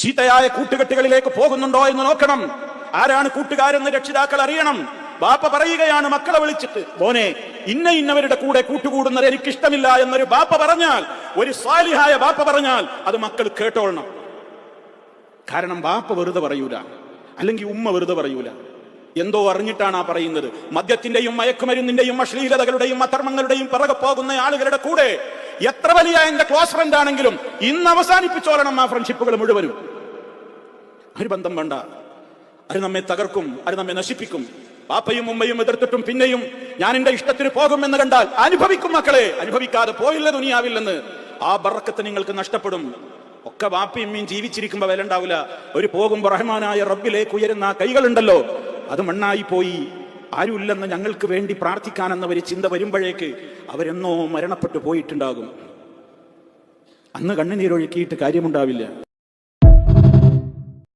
ചീത്തയായ കൂട്ടുകെട്ടുകളിലേക്ക് പോകുന്നുണ്ടോ എന്ന് നോക്കണം. ആരാണ് കൂട്ടുകാരെന്ന് രക്ഷിതാക്കൾ അറിയണം. ബാപ്പ പറയുകയാണ് മക്കളെ വിളിച്ചിട്ട്, മോനെ ഇന്നവരുടെ കൂടെ കൂട്ടുകൂടുന്നത് എനിക്കിഷ്ടമില്ല എന്നൊരു ബാപ്പ പറഞ്ഞാൽ, ഒരു സ്വാലിഹായ ബാപ്പ പറഞ്ഞാൽ അത് മക്കൾ കേട്ടോളണം. കാരണം ബാപ്പ വെറുതെ പറയൂല, അല്ലെങ്കിൽ ഉമ്മ വെറുതെ പറയൂല. എന്തോ അറിഞ്ഞിട്ടാണ് ആ പറയുന്നത്. മദ്യത്തിന്റെയും മയക്കുമരുന്നിന്റെയും അശ്ലീലതകളുടെയും അധർമ്മങ്ങളുടെയും പിറകെ പോകുന്ന ആളുകളുടെ കൂടെ എത്ര വലിയ എന്റെ ക്ലോസ് ഫ്രണ്ട് ആണെങ്കിലും ഇന്ന് അവസാനിപ്പിച്ചോളണം ആ ഫ്രണ്ട്ഷിപ്പുകൾ മുഴുവനും. ഒരു ബന്ധം വേണ്ട, അത് നമ്മെ തകർക്കും, അത് നമ്മെ നശിപ്പിക്കും. പാപ്പയും ഉമ്മയും എതിർത്തിട്ടും പിന്നെയും ഞാൻ എന്റെ ഇഷ്ടത്തിന് പോകുമെന്ന് കണ്ടാൽ അനുഭവിക്കും മക്കളെ. അനുഭവിക്കാതെ പോയില്ല ദുനിയാവില്ലെന്ന്. ആ ബറക്കത്ത് നിങ്ങൾക്ക് നഷ്ടപ്പെടും. ഒക്കെ വാപ്പയും ഉമ്മയും ജീവിച്ചിരിക്കുമ്പോ വില ഉണ്ടാവില്ല. ഒരു പോകുമ്പോ റഹ്മാനായ റബ്ബിലേക്ക് ഉയരുന്ന കൈകളുണ്ടല്ലോ, അത് മണ്ണായി പോയി. ആരുമില്ലെന്ന് ഞങ്ങൾക്ക് വേണ്ടി പ്രാർത്ഥിക്കാനെന്ന ഒരു ചിന്ത വരുമ്പോഴേക്ക് അവരെന്നോ മരണപ്പെട്ടു പോയിട്ടുണ്ടാകും. അന്ന് കണ്ണുനീരൊഴുക്കിയിട്ട് കാര്യമുണ്ടാവില്ല.